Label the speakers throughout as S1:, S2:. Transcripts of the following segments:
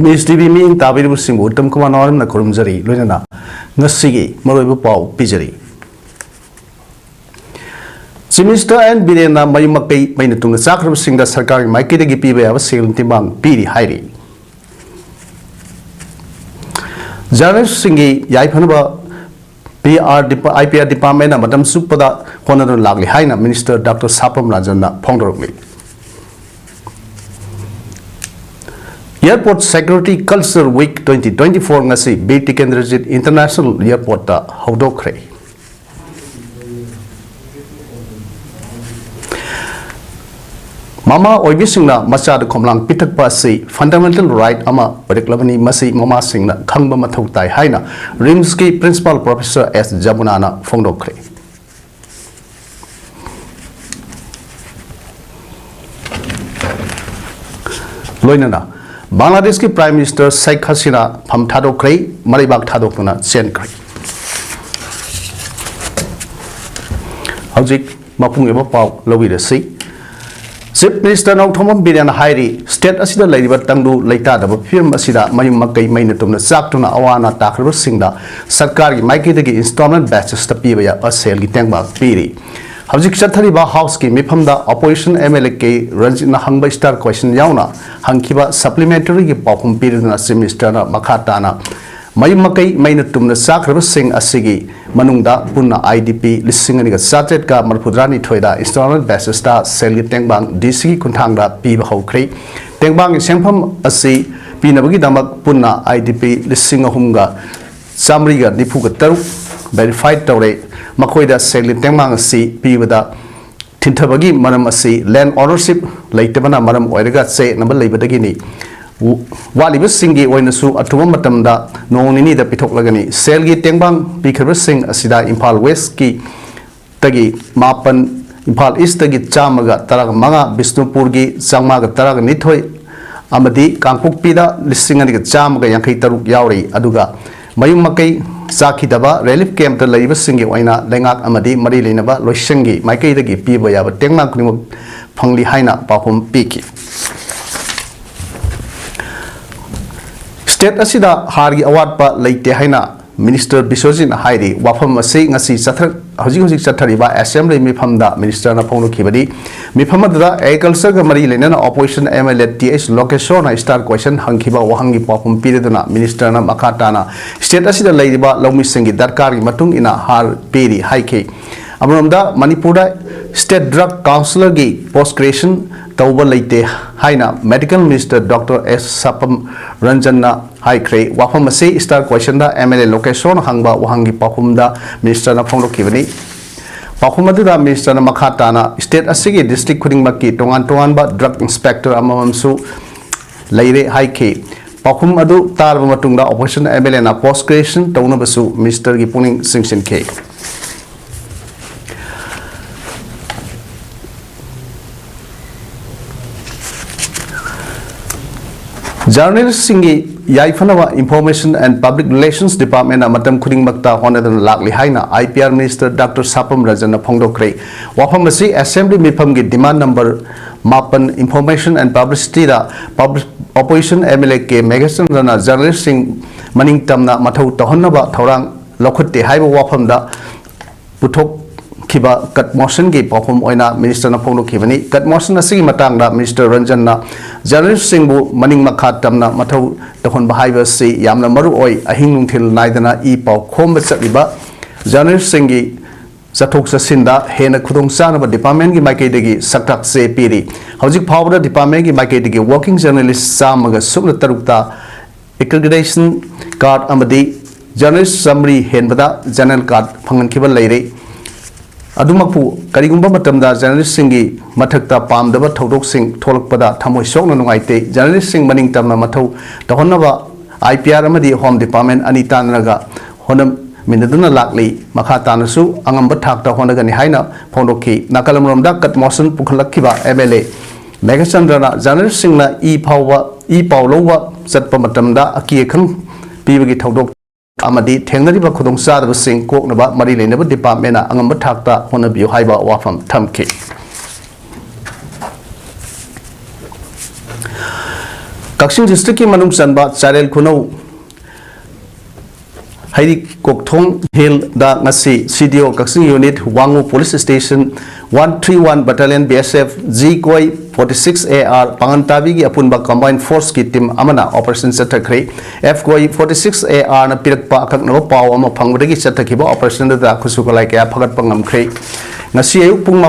S1: MSTV meeting Tabiru Singu, Tamkuman, the Kurumzari, Lunana, Nasigi, Mareibak, Pijari. Sinister and Bidena Mayumakai, Mainatung, Sakram Singa Sakari, Mikey the Gipi, have a sailing Timang, Piri, Heidi. Journalist Singi, Yaipanaba, IPR Department, and Madam Supada, Honorable Lagli Haina, Minister Dr. Sapam Rajana, Pondormi. Airport Security Culture Week 2024 ngasi BT Kendrejit International Airport ta Thadoktuna. Mama oibisingna machad khomlang pitak pa si fundamental right ama oriklabani masi mama singna khangba mathau tai haina RIMS ki Principal Professor S Jabunana Thadoktuna. Loinana Bangladesh ki Prime Minister Sheikh Hasina from Thadoktuna, Mareibak Thadoktuna, Chenkhre. Hojik mapung eba pau lowi de si. Chief Minister Nau Thomam Bidan Hairi State asida leiba tangdu leita da film asida mayum makai maina tumna saktuna awana takrib singda sarkar gi maiki de installment batches ta piba ya asel gi tengba piri. Hojik chathariba house ki mifamda opposition MLA ke Ranjina hangba star question yauna hangkiba supplementary ki pakum piridna Chief Minister na makhatana mayum makai maina tumna sakrib sing asigi manungda punna IDP lisingani ga satet ka marpudrani thoida installment basis ta sel gi tengbang DC kunthangda piba hokri tengbang sengpham asi pinabagi damak punna IDP lising ahumga samri ga dipu ga taru verified tawre makoida sel gi tengbang asi pibada tinthabagi maram asi land ownership leitabana maram oiraga se nambal leibadagi ni Walibu singi oinasu atuma matamda nonini da pitok lagani selgi tengbang bikharba sing asida Impal West ki tagi mapan Impal East tagi chamaga taraga manga Bisnupur gi changmaga taraga nithoi amadi Kangpokpi da lisingani ga chamaga yankai taruk yauri aduga mayum makai sakidaba relief camp ta laiba singi oina lengak amadi mari leinaba loisangi maikai dagi piba yaba tengma kunimo phangli haina pakum piki State asida hargi award pa leite haina Minister Biswajit Hairi wafam ase ngasi sathar hojik sathariba assembly mifamda minister na phongno khibadi mifamada agriculture ga mari lenana opposition MLA TH location na star question hangkhiba wahangi papum pireduna minister na makhatana state asida leiba lawmi singi darkar gi matung ina har peri haike amramda Manipur state drug counselor gi post creation tauba leite haina medical minister Dr. S Sapam Ranjana Haikre wafam ase star question da MLA location hangba wahangi pakumda minister na phongro kibani pakumadu da minister na makhatana state asigi district khuding makki tongan ba drug inspector amamsu leire haike pakum adu tarba matungda opposition MLA na post creation tawna basu minister gi puning singsin ke Journalist singi Yaifanawa Information and Public Relations Department Matam Kuding Makta Honadan Lagli Haina IPR Minister Dr. Sapam Rajana Thadoktuna Wapamasi Assembly Mipamgi demand number Mapan Information and Publicity da Opposition MLA ke Megasan Rana Journalist sing Maning Tamna Mathau Tahonaba Thorang Lokutte Haiba Wapamda Putok Kiba cut motion gi pakum oina minister na phongno khibani cut motion asigi matang da minister Ranjan na journalist singbu maning makha tamna mathau tahon bahaiba si yamna maru oi ahing nungthil naidana I pau khomba chaliba journalist singi sathok sasinda hena khudong sana ba department gi maikai degi saktak se piri hojik phawda department gi maikai degi working journalist samaga sukna tarukta accreditation card amadi journalist summary henbada journal card phangan khiba leire Adumapu, Karigumba Matamda, journalist singi, Matakta Palm, the Todok sing, Tolpada, Tamoy Song Nungaite, journalist sing Maning Tamna Mato, the Honava, IPR Amadi Home Department, Anita Naga, Honam Minaduna Lakli, Makatanasu, Angambatak, the Honagani Haina, Pondoki, Nakalam Dakat Mosan, Pukalakiba, MLA, Megasandra, journalist singer E. Paulova, Satpamatamda, Akiakan, Pivagi Todok. Amadi Tenariba Kudong Sada sing Kok Naba Marile never department Angambatakta Honabu Haiba Wafam Tamki. Kakshing district ki manung chanba Charel Kuno Haidi Kokthong Hill da ngasi CDO Kakshing Unit Wangu Police Station 131 Battalion BSF G-Koi 46AR Pangantabi gi apunba Combined Force ki team amana Operation Chenkhre F-Koi 46AR na pirakpa akakna paw ama phangdagi chathakiba operation da khusukalai kaya phagat pangamkhre ngasi ayuk pung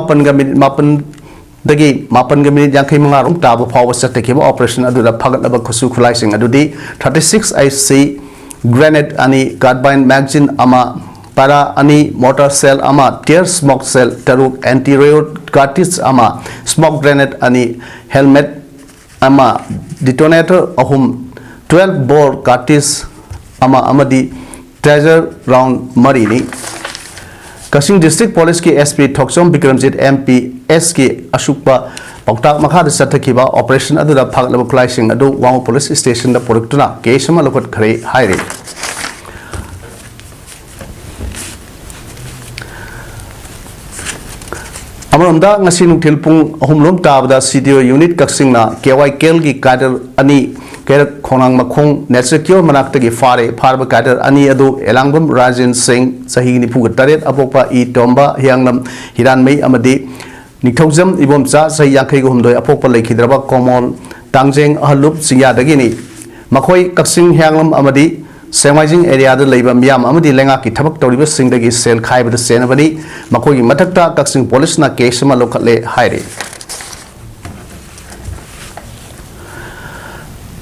S1: 8:08 yankai mangarong taba paw chathakiba operation aduda phagataba khusukulai sing adudi 36 IC grenade ani carbine magazine ama para ani mortar cell ama tear smoke cell taruk anti-riot cartridge ama smoke grenade ani helmet ama detonator ahum 12 bore cartridge ama amadi treasure round marini Kashing District Police ki SP Thoksom Bikramjit MP SK Ashukpa Paktak Makhada Sathakiba operation aduda phaglaba khulaising adu Wangu Police Station da Thadoktuna kesama lokot khare haire Amramda ngasi nungthil pung ahumlom tabada CDO unit Kashing na KY Kel gi kader ani Kerak Khonang Makhong Nesecure Manaktagi Fare Farba Kader Ani Adu Elangbam Rajan Singh Sahini Pugataret Apopa E Tomba Hiangnam Hiran May Amadi Nikhozam Ibomsa Sayakai Gumdo Apopa Lake Hidraba Komon Tangjeng Ahalup Siyadagini Makoi Kashing Hianglam Amadi Semizing area the labor Miam Amadi Lengaki Tabak Toriba Singdagi Sel Kai with the Senabadi Makoi Matata Kashing Police na Kesama Lokale Hairi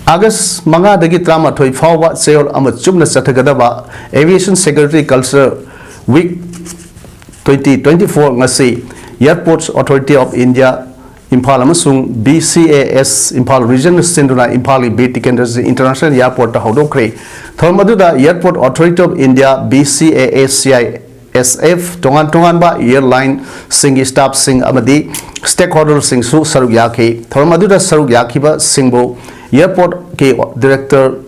S1: August Manga Dagi Trama Toy Fawa Sale Amachumna Satagadaba Aviation Security Culture Week 2024 Ngasi Airports Authority of India Impal Amasung BCAS Impal Region Sinduna Impali Betikenders International Airport Hodokre Thormaduda Airport Authority of India BCAS CISF Tongan ba airline Singi staff sing Amadi stakeholders sing Su Sarugyaki Thormaduda Sarugyaki Singbo Airport ke Director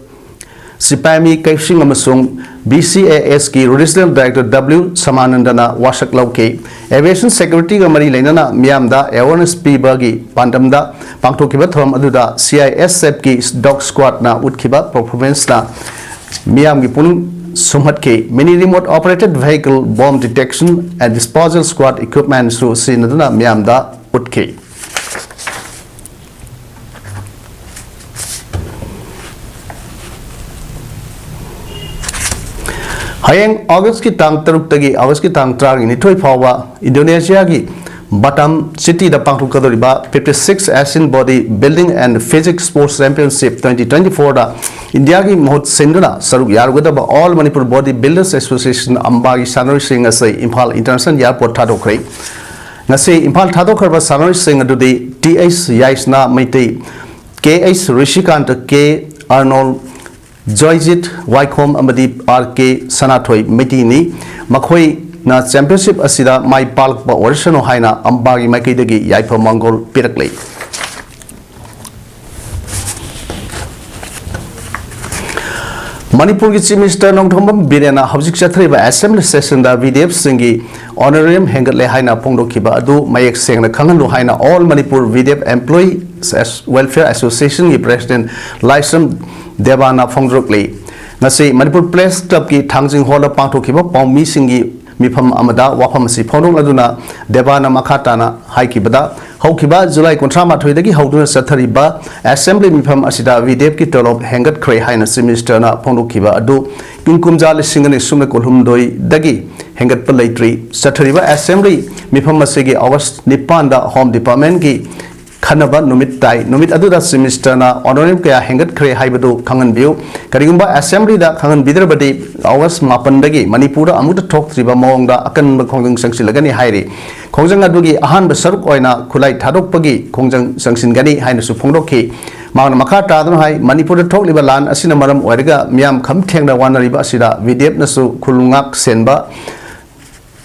S1: Sipami Kaishing Amasung BCAS ki Regional Director W Samanandana Washak Lauke Aviation Security Gamari Lenana Miamda Awareness Pibagi Pandamda Pangtokiba Thom Aduda CISF ki Dog Squad na Utkiba Performance na Miam ki Pun Sumhat ke Mini Remote Operated Vehicle Bomb Detection and Disposal Squad Equipment Su Sinadana Miamda Utke Hayang August ki tang taruk tagi August ki tang trag ini thoi phawa Indonesia ki Batam city da pangthukadoriba 56 Asian Body Building and Physics Sports Championship 2024 da India ki mohot senduna saruk yarugada All Manipur Body Builders Association ambagi sanoi sing asai Impal International Airport Thadoktuna ngasi Impal Thadoktuna sanoi sing adudi TH Yaisna Maitei KH Rishikant K Arnold Joyjit Waikom Amadi RK Sanathoi Metini Makhoi na championship asida mai palkpa orishano haina ambagi maikaidagi yaipa mongol pirakle Manipur ki Chief Minister Nongthombam Birena Hawjik Chathriba Assembly Session da VDF Singi Honorarium Hengatle haina Pongdokhiba adu mayek sengna khanganlu haina All Manipur VDF Employees Welfare Association ki President Laisam Devana Phongdrokle ngasi Manipur Place Club ki Thangjing Hall pangthokhiba Paumi Singi Mifam Amada Wafam Si Phonong aduna Devana Makhatana haikibada Haukiba July Kontrama Thoidagi Hauduna Sathariba Assembly Mifam Asida VDF ki Tolop Hengat Kre Haina Minister na Phongdokhiba adu Kinkumja Lisingani Sumne Kolhumdoi Dagi Hengat Palaitri Sathariba Assembly Mifam Asigi August Nipanda Home Department ki Khanaba Numit Tai Numit Aduda Minister na Honorarium Kaya Hengat Kre Haibadu Kangan View Karigumba Assembly da Kangan Bidrabadi August Mapandagi Manipura Amuta Talk Triba Mongda Akan Kongjang Sangsilagani Hairi Kongjang Adugi Ahan Besaruk Oina Kulai Thadoktpagi Kongjang Sangsingani Haina Supongdoki Mauna Makata Hai Manipura Talk Liba Lan Asina Maram Oiriga Miam Kam Tengda Wanariba Asida Videp Nasu Kulungak Senba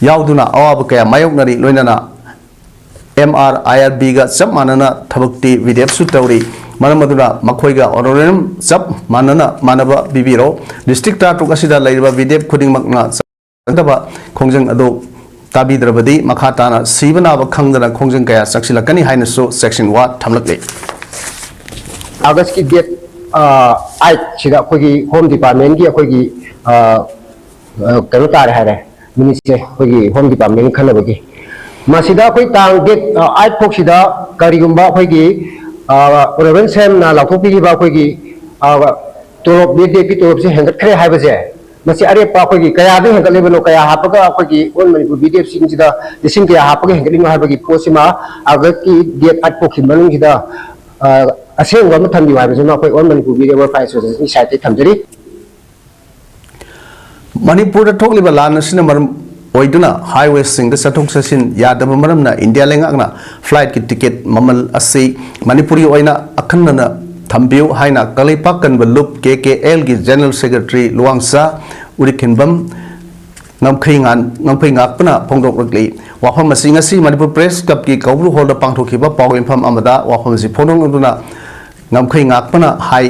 S1: Yauduna Awab Kaya Mayok Nari Loinana MRIRB ga sab manana thabakti VDF su tawri manamaduna makhoiga honorarium sab manana manaba bibiro district ta tuk asida laiba VDF khuding makna daba khongjang ado tabidrabadi makhatana sibana ba khangdana khongjang kaya saksilakani haina so section 1 thamlakle
S2: August ki date ai chỉ đạo khôi gì home department kia khôi gì cái ta đây này ministry khôi gì home department khăn là cái mà sĩ đó khôi tàng cái ai phục sĩ đó cái gì bảo khôi gì rồi xem là thuốc gì bảo khôi gì tôi biết cái tôi sẽ hiện cái hai bây giờ mà sĩ ở bảo khôi gì cái gì hiện cái level cái hấp cái khôi gì ôn mình bị biết sinh gì đó thì sinh cái hấp cái hiện cái linh hai bây giờ post mà agar cái dia ai phục gì mà linh gì đó asing gom tham diwai bajuna koi on manipur bi level 5 so ni site tham jari
S1: Manipur da thok liba lan sin maram oiduna highway sing da sathok sasin yadaba maram na India lengak na flight ki ticket mamal asi Manipuri oina akhanna na thambiu haina kalipak kan balup KKL gi general secretary luangsa urikhinbam ngamkhei ngak pana phongdok rakli wapham asinga si Manipur press cup ki kawru hol da pangthokiba paw infam amada wapham si phonong aduna ngamkhei ngak pana hai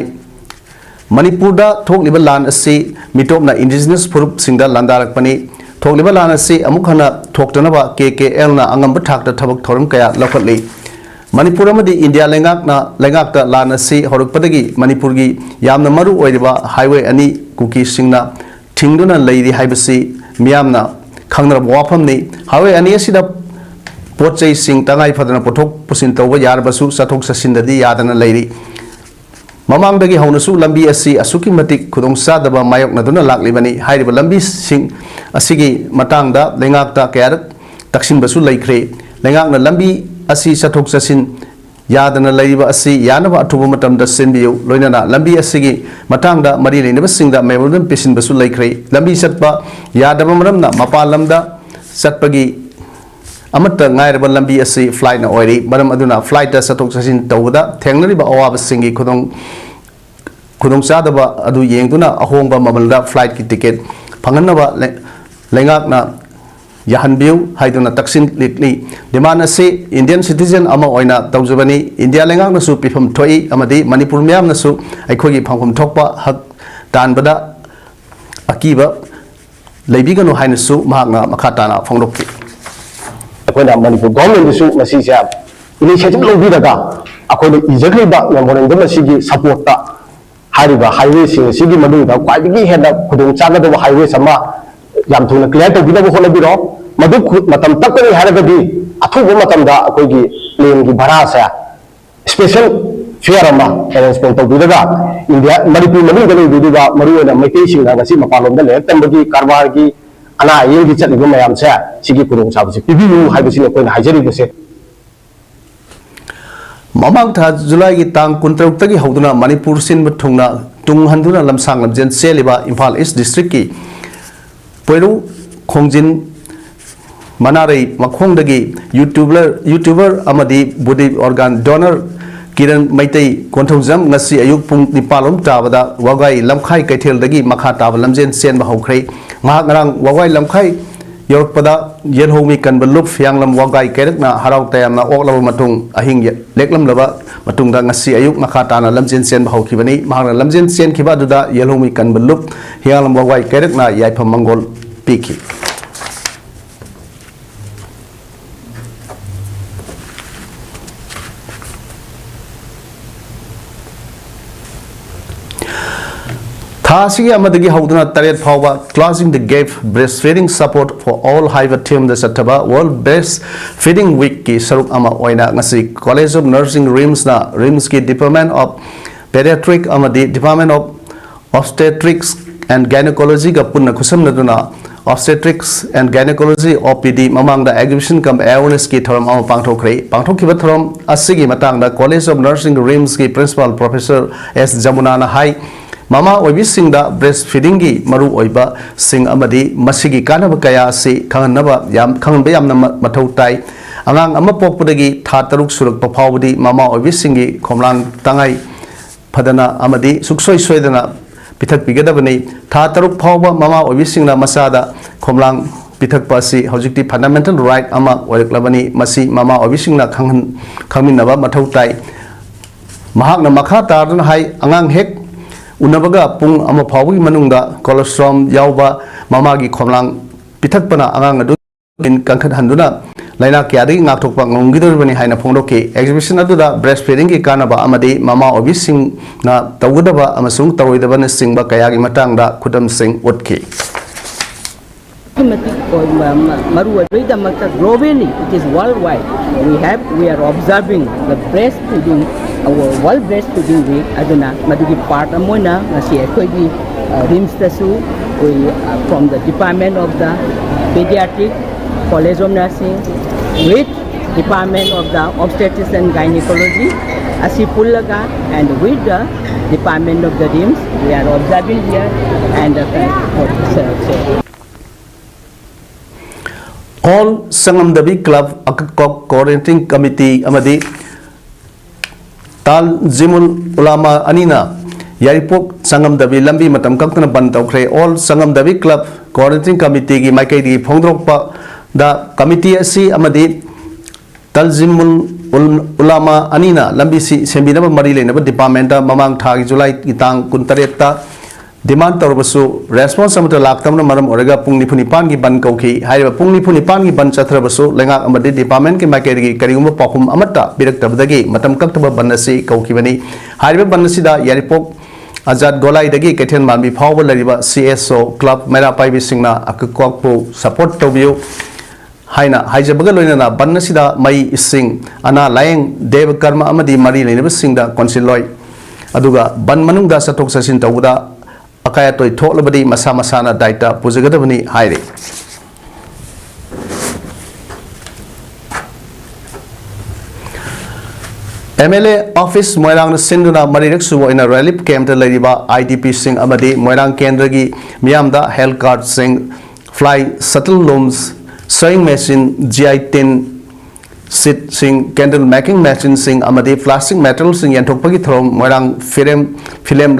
S1: Manipur da thok liba lan asi mitop na indigenous group singda landarak pani thok liba lan asi amukhana thok tana ba KKL na angam bathak da thabak thoram kaya lokhatli Manipur amadi India lengak ta lan asi horuk padagi Manipur gi yamna maru oiriba highway ani kuki singna thingduna leiri haibasi miyamna khangrab wafam ni highway ani asida pochai sing tangai phadana pothok pusin tawba yarbasu sathok sasindadi yadana leiri Mamang dagi haunasu lambi asi asuki matik khudong sadaba mayok na duna laklibani hairiba lambi sing asigi matang da lengak ta kayar taksin basu laikre lengak na lambi asi sathok sasin yadana laiba asi yanaba athuba matam da senbiu loinana lambi asigi matang da mari leinaba singda memorandum pisin basu laikre lambi satpa yadaba maramna mapa lamda satpagi amata ngairaba lambi asi flight na oiri maram aduna flight da sathok sasin tawda thengnariba awaba singi khudong sadaba adu yengduna ahongba mamalda flight ki ticket phanganaba lengak na yahanbiu haiduna taksin litni demand ase Indian citizen ama oina tawjabani India lengak na su pifam thoi amadi Manipur myam na su aikhogi phangpham thokpa hak tanbada akiba leibiganu haina su mahakna makhatana phongdokki
S2: akoina Manipur government su masi sia initiative lobi daga akoina ijakliba memorandum masigi support ta hariba highway sing sigi madu da kwaidigi heda khudong chaga da highway sama yam thuna clear to bida bokhola biro madu matam takani haragadi athuba matam da akoigi plane gi bhara sa special fare ama arrangement to bida India Manipur madu da bida da maru na maitei sing da ngasi mapalom da le tambagi karbar gi ana yen gi chatliba mayam sa sigi khudong chabu si pibiu haibasi na koina hajari bese Mamang tha July gi tang kuntruk tagi hoduna Manipur sin bathungna tung handuna lamsang lamjen seliba Imphal East district ki poiru khongjin manarei makhongdagi YouTuber amadi body organ donor Kiran Maitei Konthojam ngasi ayuk pung nipalom tabada wagai lamkhai kaithel dagi makha tab lamjen sen ba hokhrei ngahak ngarang wagai lamkhai york pada yen homi kan balup yang lam wagai kerek na harau tayam na ok lawa matung ahing leklam laba matung da ngasi ayuk makata na lamjen sen ba hokhibani mahang lamjen sen khiba duda yen homi kan balup yang lam wagai kerek na yai pham mangol piki Thasigi amadagi hauduna taret phawa closing the gap breastfeeding support for all higher team the sataba world breastfeeding week ki saruk ama oina ngasi college of nursing rims ki department of pediatric amadi department of obstetrics and gynecology ka punna khusam naduna obstetrics and gynecology OPD mamang da exhibition kam awareness ki thoram ama pangthokhiba thoram asigi matang da college of nursing rims ki principal professor S Jamuna na hai Mama oibi singda breastfeeding gi maru oiba sing amadi masigi kanaba kaya si khanganaba yam khanganba yamna mathau tai angang ama pokpudagi tha taruk surak pawbudi mama oibi singi khomlang tangai phadana amadi suksoi soidana pithak pigadabani tha taruk phawba mama oibi singna masada khomlang pithak pasi hojikti fundamental right ama oiklabani masi mama oibi singna khangminaba mathau tai mahakna makha tarna hai angang hek unabaga pung ama phawgi manungda colostrum yauba mamagi khomlang pithakpana angang adu in kankhat handuna
S1: laina kyadi ngak thokpa ngongidor bani haina phongdoki exhibition aduda breastfeeding ki kanaba amadi mama obi sing na tawudaba amasung tawoidaba na singba kayagi matangda khudam sing utki
S3: globally it is worldwide we are observing the breastfeeding our world breastfeeding week aduna madugi part amona ngasi ekhoigi rims tasu from the department of the pediatric college of nursing with department of the obstetrics and gynecology asipulaga and with the department of the rims we are observing here and
S1: all Sangamdabi Club Akakok Coordinating Committee Amadi Tal Zimul Ulama Anina Yaripok Sangamdabi Lambi Matam Kaktana Bantokre all Sangamdabi Club Coordinating Committee Gi Maikadi Phongdrokpa the committee asi Amadi Tal Zimul Ulama Anina Lambi si Sembinaba Marile Naba Department Mamang Thagi July Itang Kuntareta demand tawbasu response amata laktamna maram orega pungni phuni pan gi ban kauki haiba pungni phuni pan gi ban chathrabasu lenga amadi department ki makeri gi kariguma pakhum amata birak tabdagi matam kaktaba banasi kauki bani haiba banasi da yaripok azad golai dagi kethen manbi phawba lariba CSO club mera paibi singna akakokpu support tawbiu haina haijabaga loinana banasi da mai ising ana laeng dev karma amadi mari leinaba singda consiloi aduga ban manungda satok sasin tawda akaya toy tholabadi masa masana daita pujagadabani haire MLA office Moirang Sinduna Mareibak subo in a relief camp the Ladiba IDP sing amadi Moirang Kendragi Miamda health card sing fly shuttle looms sewing machine GI-10 sit sing candle making machine sing amadi plastic metal sing yantokpagi throm Moirang film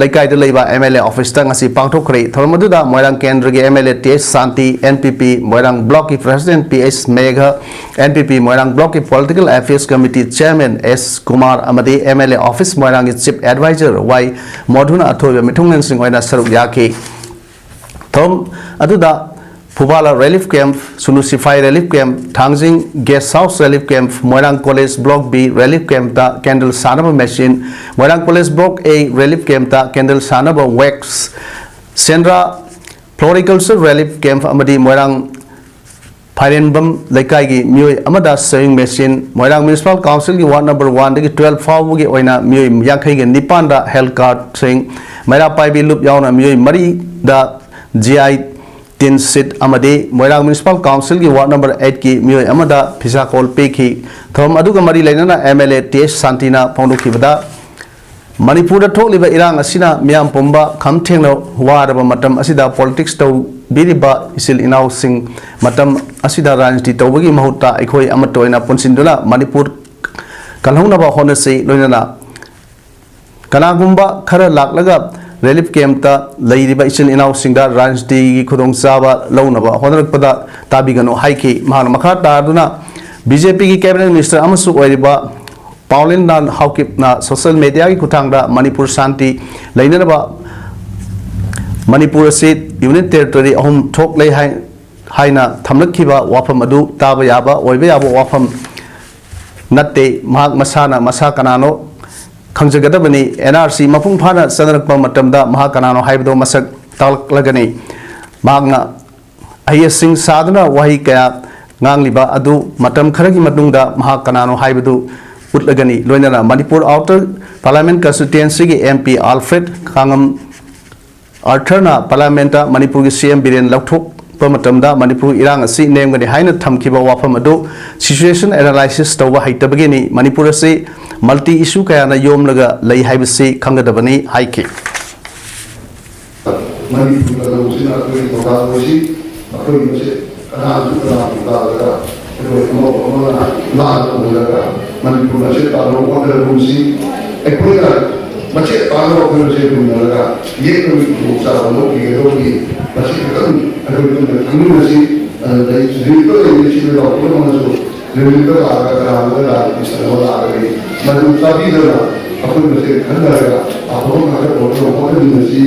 S1: laikai de leiba MLA office ta ngasi pangthokre thormaduda Moirang Kendragi MLA TS Santi NPP Moirang block president PS Megha NPP Moirang block political affairs committee chairman S Kumar amadi MLA office Moirang chief advisor Y Modhuna Athoya mithungen sing oina saruk yaki thom aduda Pubala relief camp, Sunusify relief camp, Tangjing guest house relief camp, Moirang College Block B relief camp ta candle sanaba machine, Moirang College Block A relief camp ta candle sanaba wax, Sendra floriculture relief camp amadi Moirang Pairenbam Lekaigi Mui Amada sewing machine, Moirang Municipal Council ki ward number 1 dagi 12 fawgi oina Mui Yakai gi Nipanda health card sing, Maira Paibi loop yauna Mui Mari da GI tin sit amadi Moirang Municipal Council ki ward number 8 ki mioi amada phisa call pe ki thom aduga mari lainana MLA TS Santina phongdoki bada Manipur da thokliba irang asina miam pomba khamthengna waraba matam asida politics taw biriba isil inaw sing matam asida rajniti tawbagi mahutta aikhoi amatoina punsindula Manipur kalhongna ba honase loinana kanagumba khara laklaga relief camp ta leiriba isin inaw singda rajniti gi khudong chaba launaba honarakpada tabigano haiki mahana makha taduna BJP gi cabinet minister amasu oiriba Pauline nan haukip na social media ki kuthangda Manipur Shanti leinaba Manipur state unit territory ahum thok lei haina thamlakhiba wafam adu taba yaba oibe yaba wafam natte mahak masana masa kanano Khangjagadabani NRC mapung phana sanarakpa matamda mahakanano haibdo masak taklagani magna ayasing sadana wahi kaya ngangliba adu matam kharagi matungda mahakanano haibdu utlagani loinana Manipur Outer Parliament Constituency gi MP Alfred Khangam Arthurna Parliamenta Manipur gi CM Biren Laukthok pamatamda Manipur irang asi nemgani haina thamkiba wafam adu situation analysis tawba haitabagini Manipur ase multi issue kaya na yom laga lay haibasi khangadabani haiki
S4: Manipur laga usin akoi toka usi akoi mase kana Manipur ase talo kondra usi ekoi ka mace talo kondra se kunalaga ye kami usa walo ki rogi mace kan akoi kan nasi dai zito ye si lo ko manaso Review aga isala aga manu sabi dara apun se khandara apun aga photo ko ni si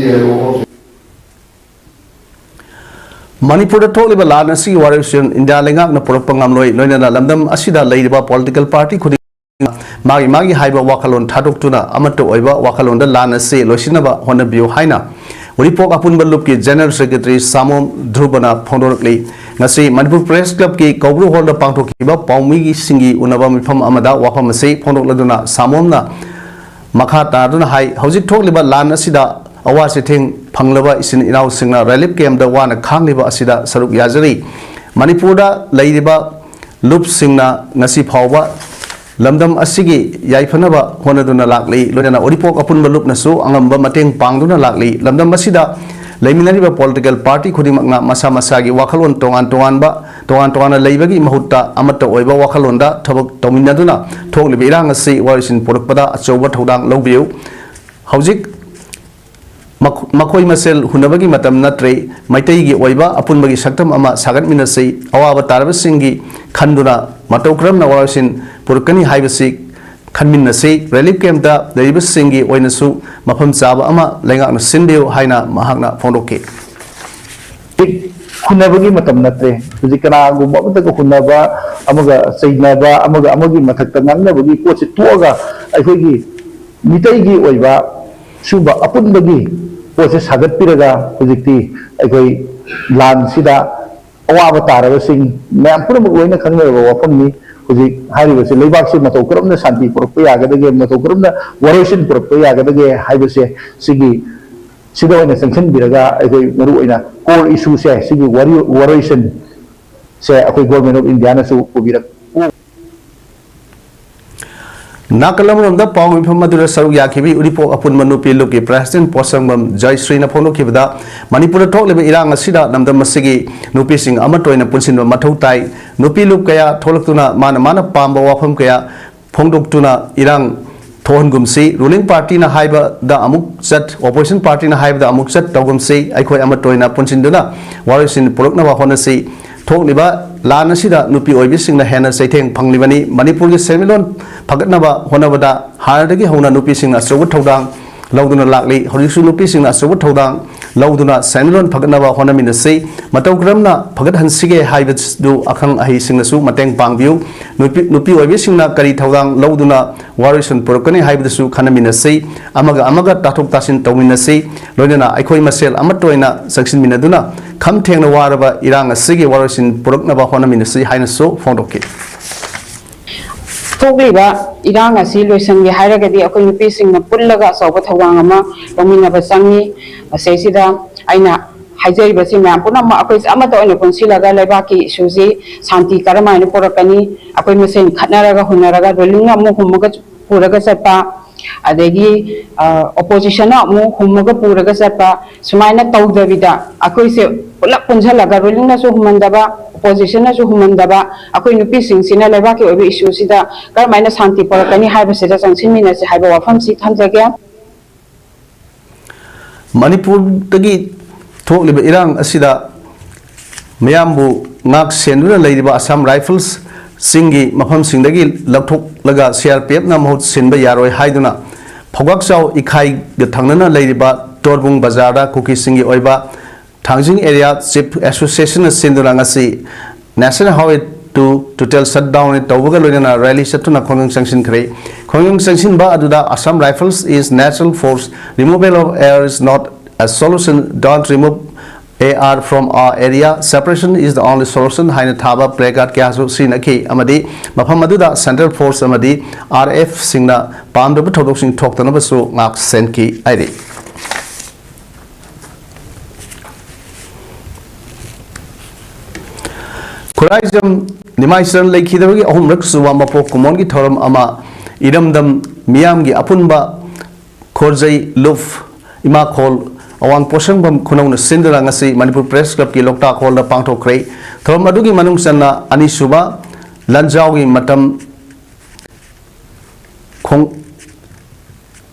S1: Manipur thokliba lan asi warrior India lengak na purakpangam loi loinana lamdam asida leiba political party khudi magi haiba wakalon Thadoktuna amato oiba wakalon da lan ase loisinaba hona bio haina Uripok apun balup ki General Secretary Samom Dhrubana phondorkli ngasi Manipur Press Club ki Kobru Hall da pangthokiba paumi gi singi unaba mifam amada wafam ase phondokladuna Samomna makha taduna hai hojik thokliba lan asida awa sithing phanglaba isin inau singna relief camp da wana khangliba asida saruk yazari Manipur da leidiba lup singna ngasi phawba lamdam asigi yaifanaba honaduna lakli loina oripok apun balup nasu angamba mateng pangduna lakli lamdam asida leiminariba political party khudimakna masa masagi wakhalon tongan ba leibagi mahutta amatta oiba wakhalonda thabak tominaduna thokliba irang asi warisin porukpada achoba thodang lobiu hojik Makoi masel hunabagi matam natre maitai gi oiba apun bagi saktam ama sagat minasei awaba tarba singi khanduna matokram na warasin purkani haibasi khanmin nasei relief camp da deribas singi oinasu mafam chaba ama lengak na sindeu haina mahakna fondoke
S2: hunabagi matam natre hujikana gu babta ko hunaba amaga sainaba amaga amagi mathakta nangnabagi ko se tuaga aihogi mitai gi oiba suba apun bagi पोसे सागत पिरगा हुजिकती अखोई लान सिदा अवाब तारबसिंग ma'am पुरमक लोइना खंगनेबा वफमनी हुजिक हारिबसे लेबाकसे मतो करमना शांति पुरप यागदगे मतो करमना वरोशन पुरप यागदगे हाइबसे सिगी सिदा ओइना suction बिरगा अखोई मरु ओइना core issue से सिगी वरोशन से अखोई गवर्नमेंट ऑफ इंडिया ना सु पुबिरक
S1: Nakalamda Pong from Madura Saru Yakibi, Uripo upon Manupi Luki, President Posangam, Jai Sri Napono Kivda, Manipur talk live Irang Asida, Namda Masigi, Nupising Amato in a Punsin Matotai, Nupi Lukaya, Thadoktuna, Mana Pamba Wapam Kaya, Thadoktuna, Irang, Tohangumsi, ruling party na Haiba, the Amuk set, opposition party na Haiba, the Amuk set, Togumsi, Iko Amato in a Punsinduna, Warriors in Puruknava Honasi, Talk Liba. Lana sida nupi oibising na hena saiteng panglibani Manipur gi semilon phagatnaba honabada haradagi hona nupi sing na sawut thodang lauduna lakli horisu nupi sing na sawut thodang lauduna semilon phagatnaba honamin sei matawgramna phagat hansige haibis du akhang ahi sing na su mateng pangbiu nupi oibising na kari thodang lauduna warison porokani haibisu khanamin sei amaga tathok tasin tawmin sei loinana aikhoi masel amatoina saksin minaduna kham thengna waraba irang asigi warasin poroknaba honamin sei haina so fondoke
S5: Togliba irang asi loisang gi hairagadi akoi nupi singna pullaga soba thawang ama lomina basangi asesida aina haijai basi ma'am puna ma akoi amata oina ponsilaga lebaki suji santi karama ni porakani akoi mesen khatnaraga hunaraga rolinga mu humaga puraga sapa adegi opposition na mu humaga puraga sapa sumaina tawdavida akoi se pulak punjalaga rolinga so humandaba opposition na so humandaba akoi nupi singsina lebaki obi issue sida karmaina santi porakani haiba sida sangsinmina se haiba wafam si thamjagya
S1: Manipur tagi thok liba irang asida mayambu ngak senduna leidiba Assam Rifles singi mafam singdagi lakthok laga CRPF na mahut sinba yaroi haiduna phogak chaw ikhai ga thangnana leidiba torbung bazara kuki singi oiba thangjing area chief association sinduna ngasi national highway to tell shutdown it tawga loina rally satuna khongang sanction ba aduda Assam Rifles is natural force removal of air is not a solution. Don't remove AR from our area. Separation is the only solution. Haina thaba placard kya so sinaki amadi mafam aduda central force amadi RF singna pamdo thodok sing thok tana basu ngak senki airi Khuraijam nimaisan lekhidagi ahumrak suwa mapok kumon gi thoram ama idamdam miyam gi apunba khorjai luf ima khol awang posang bam khunong sindra ngasi Manipur Press Club ki lokta khol da pangthokre thoram adugi manung sanna ani suba lanjau gi matam khong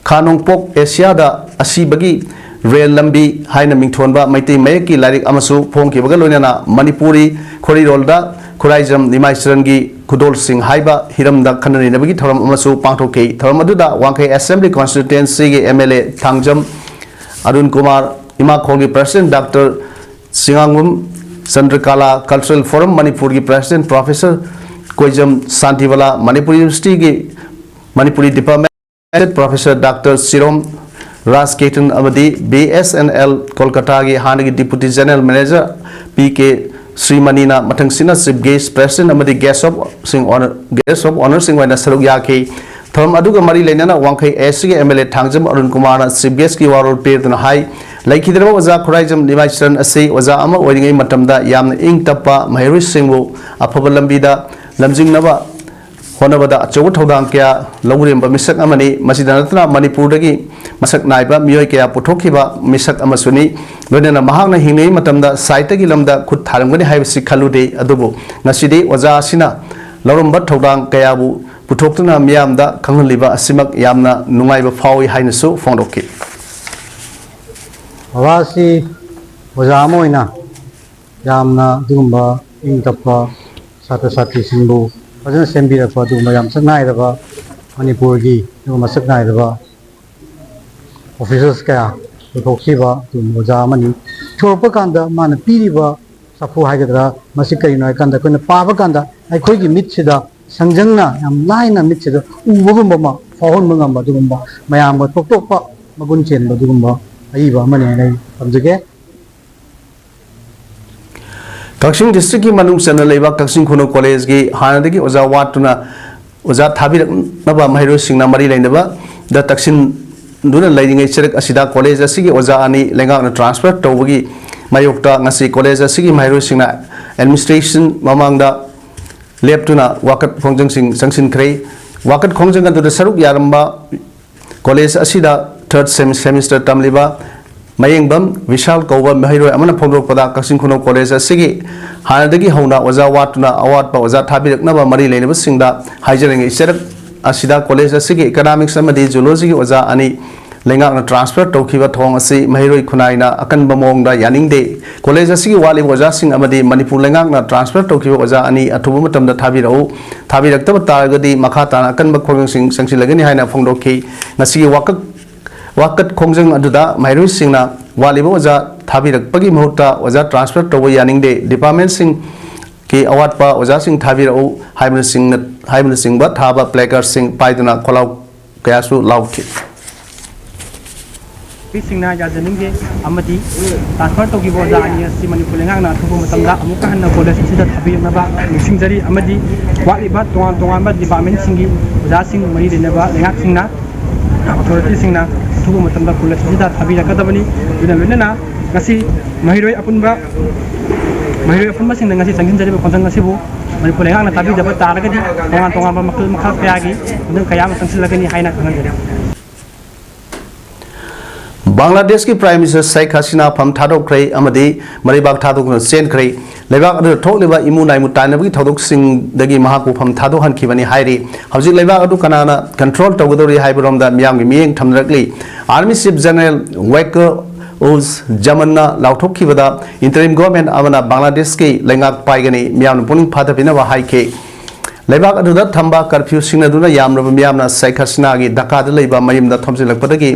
S1: khanong pok Asia da asibagi rail lambi haina mingthonba maitei mayaki larik amasu phongki baga loinana Manipuri khorirol da Khuraijam Nimaisaran gi Kudol Singh haiba hiramda khanani nabagi thoram amasu pangthokei thoram aduda wangkai assembly constituency gi MLA Thangjam Arun Kumar Ima Khogi President Dr. Singangum Chandrakala Cultural Forum Manipur की President Professor Koijam Santiwala Manipur University की Manipuri Department Professor Dr. Sirom Rasketan Amadi BSNL Kolkata की हाने की Deputy General Manager PK Srimanina Matangsina Chief Guest President Amadi Guest of Honor Sing Waina Saruk Yaki Thom Aduga Mari Lenana Wangkai SC MLA Tangjam Arun Kumar Chief Guest की वारों पेड़ तन high लाइकी दरबा वजा खुराइजम निवाइचरन असे वजा अमा ओइरिंगै मतमदा यामना इंग तप्पा महिरुइ सिंगबु अफबा लंबीदा लमजिंगनबा होनबदा अचौब थौदांग क्या लौरेंबा मिसक अमनि मसिदा नतना मणिपुरदगी मसक नाइबा मियोय क्या पुथोखिबा मिसक अमसुनि लोनेना महांगना हिंगै मतमदा साइटगी लमदा खुद थारमगनि हाइबसि खलुदे अदुबु ngasiди वजा असिना लौरंबा थौदांग कयाबु पुथोक्तुना मियामदा खंगलिबा असिमक यामना नुंगाइबा फावि हाइनसु फोंदोखि
S6: Awasi wajamoina yamna dumba ingtapa satu simbu pajan sembira pa dumba yam saknai daba Manipur gi dumba saknai daba officers kaya thokhiba dumba wajamani thorpa kanda mana piriba sapu haigadra masikai noi kanda kona paba kanda aikhoi gi mitsida sangjangna yam laina mitsida ubugumba ma fahon mangamba dumba mayam ba tokpa magun chen ba dumba Aiba mane nei amjage
S1: Kakshing district ki manung sana leiba Kakshing Khono college ki hanadagi oza watuna oza thabi naba mahiro singna mari lainaba da taksin duna laingai cherak asida college asigi oza ani lenga na transfer tawagi mayokta ngasi college asigi mahiro singna administration mamangda leptuna wakat khongjang sing sangsin khrei wakat khongjang kan da saruk yaramba college asida third semester tamliba mayingbam vishal kawba mahiroi amana phomrok pada Kakshing Khono college asigi hanadagi hauna oza watuna award pa oza thabiraknaba mari leinaba singda haijaring iserak asida college asigi economics amadi zoology oza ani lenga na transfer tokhiba thong asi mahiroi khunaina akanba mongda yaningde college asigi wali oza sing amadi Manipur lenga na transfer tokhiba oza ani athubu matamda thabiraktaba taragadi makha tana akanba khongjang sing sangsilagani haina phongdokhi ngasi wakat khongjang aduda mairui singna walibo oza thabirakpagi mahutta oza transfer tawba yaningde department sing ki award pa oza sing thabirau haibna sing ba thaba placard sing paiduna kholau kayasu lauki
S7: singna yajaninge amadi transfer togi boza ani si Manipur lengang na thubu matamda amuka hanna college sida thabirna ba singjari amadi waliba tongan ba department singi oza sing mari denaba lengak singna authority singna thubu matamda college sida thabiraka duna ngasi mahiroi apunba singna ngasi sanghinjari ba konjang ngasi bu Manipur lengang na tabi daba taragadi tongan ba makal kayagi dun kayama sangsilagani haina kanganjari
S1: Bangladesh की prime minister Sheikh Hasina फम थादोक्रे अमदी मरीबाग थादोक्तुना चेनख्रे लेबाक अदु थोकलेबा इमु नाइमु ताइनबगी थौदोक सिंग दगी महाकु फम थादो हनखिबनी हाइरि हौजिक लेबाक अदु कनाना control तौगदोरि हाइबरोमदा मियामगी मियेंग थमरकली army chief general Waker Uz जमन्ना लाउथोखिबदा इंटरिम गवर्नमेंट अमना बांग्लादेश की लेंगाक पाइगनी मियामनु पुनिंग फादपिनबा हाइखे लेबाक अदुदा थंबा कर्फ्यू सिंगनदुना यामरबा मियामना शेख हसीना की ढाकादा लेबा मयिमदा थमजिलकपदगी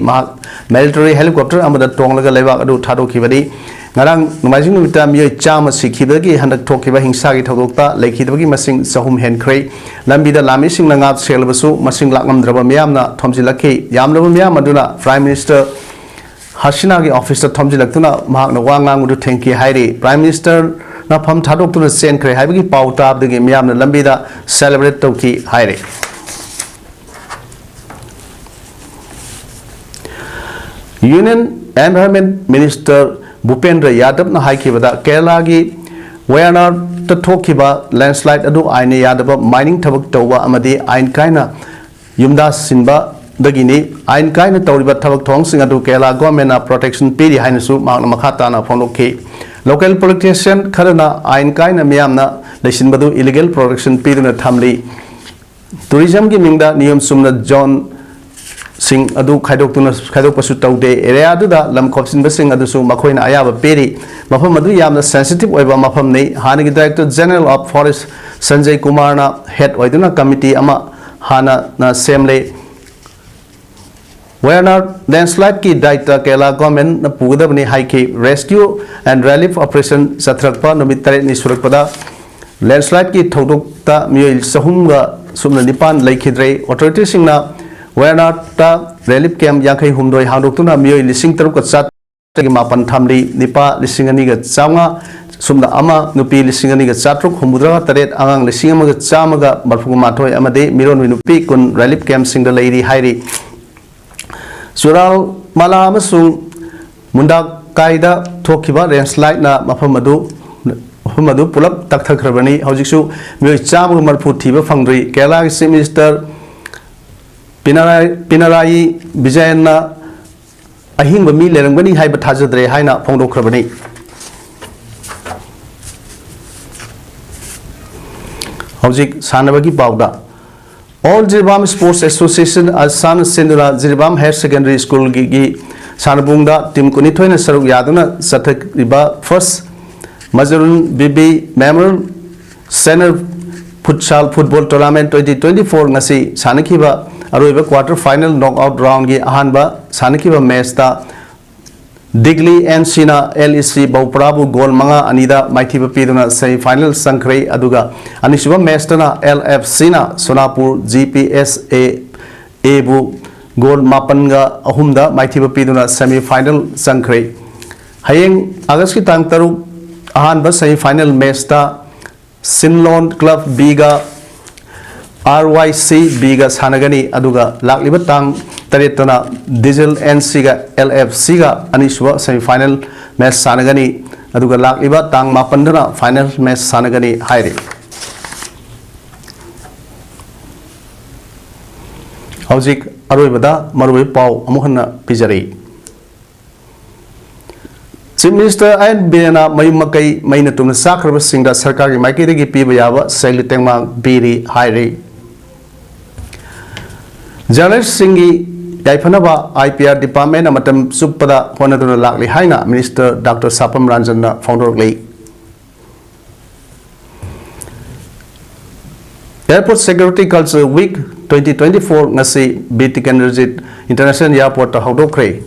S1: मिलिटरी हेलीकॉप्टर अमदा टोंगलगा लेबाक अदु थादोखिबदी ngarang numaijing numita miyoi chama sikhibagi handak thokhiba hingsa gi thodokta lekhidabagi masing sahum henkhre lambida lami sing nangap selbasu masing lakngamdraba miyamna thomjilakhi yamlaba miyam aduna prime minister Hasina की office थमजिलक्तुना महाकना वांगांगुदु थेंकी हाइरि prime minister ना फम थादोक्तुना चेनख्रे हाइबगी पाउ ताबदगी मियामना लंबीदा सेलिब्रेट तौकी हाइरि union environment minister Bhupender Yadav ना हाइखिबदा केरला की वयनाड तथोखिबा लैंडस्लाइड अदु आइने यादव माइनिंग थबक तौबा अमदी आइन काइना युमदा सिनबा दगिनी आइन काइना तौरिबा थबक थोंगसिंग अदु केरला गवर्नमेंट प्रोटेक्शन पीरी हाइनसु मांगना मखाताना फोंदोखि लोकल पॉलिटिशियन खरना आइन काइना मियामना लेसिनबदु इलीगल प्रोटेक्शन पीदुना थमली टूरिज्म की मिंगदा नियम सुमना जॉन सिंह अदु खाइदोकपसु तौदे एरिया अदुदा लम खोपसिनबसिंग अदुसु मखोइना अयाबा पेरी मफम अदु यामना सेंसिटिव ओइबा मफम नै हानिगी director general of forest Sanjay Kumar ना हेड ओइदुना कमिटी अमा हाना ना सेमले
S2: Where landslide ki daita Kerala government na pugdabani hai ki rescue and relief operation satrakpa nomitare ni surakpada landslide ki Thadoktuna miyoi sahumga sumna nipan laikhidre authority singna where ta relief camp yankai humdoi Thadoktuna miyoi lising taruk sat ki mapan thamri nipa lisingani ga changa sumna ama nupi lisingani ga chatruk humudra taret angang lisingama ga chamaga marfuga mathoi amade miron nupi kun relief camp singda leiri hairi Sural Mala Amasung Munda Kaida Tokiba landslide na Mapamadu Pulap Taktakrabani Haujisu Mui Chamu Marputiba Fangri Kerala Minister Pinarai Bijayana Ahim Bami Lerangani Haibataja Haina Pondo Krabani Haujik Sanabagi Pauda All Jiribam Sports Association as San Sendula Jiribam Higher Secondary School Gigi Sanabungda Tim Kunitoina Saruk Yaduna Satak Riba First Mazarun Bibi Memorial Center Futsal Football Tournament 2024 Ngasi Sanakiba Aruiba quarter final knockout round gi Ahanba Sanakiba Mesta Digli and Sina LEC Bauprabu Gol Manga Anida Maitiba Piduna semi final Chenkhre Aduga Anishiba Mestana LF Sina Sonapur GPSA Ebu Gol Mapanga Ahumda Maitiba Piduna semi final Chenkhre Hayeng August ki tang taru Ahanba semi final Mesta Sinlon Club Biga RYC Biga Sanagani Aduga Lakliba Tang Taretana Diesel NC ga LFC ga Aniswa semi final match Sanagani Aduga Lakliba Tang Mapandana final match Sanagani Hairi Haujik Aruibada Marui Pau Amuhana Pijari Chief Minister and Bina Mayumakai Mainatum Sakraba Singda Sarkari Makiri Pibayava Sailitema Biri Hairi Journalist Singi Daipanaba IPR Department Amatam Supada Honaduna Lakli Haina Minister Dr. Sapam Ranjana Founder Airport Security Culture Week 2024 Ngasi Bitik Energy International Airport Thadoktuna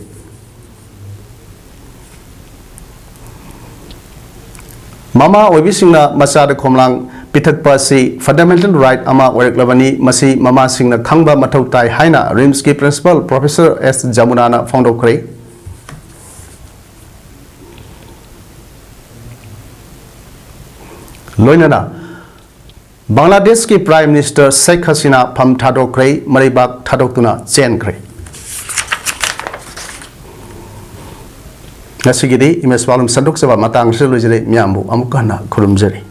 S2: Mama Webisingna Masada Komlang Pitak Pasi Fundamental Right Ama Wereklabani Masi Mama Singna Khangba Matautai Haina Rimski Principal Professor S. Jamunana Thadoktuna Loinana Bangladesh ki Prime Minister Sheikh Hasina Pham Thadoktuna Mareibak Thadoktuna Chenkhre Nasigidi Imeswalum Sanduk Seba Matang Silujere Miambu Amukana Kurumjeri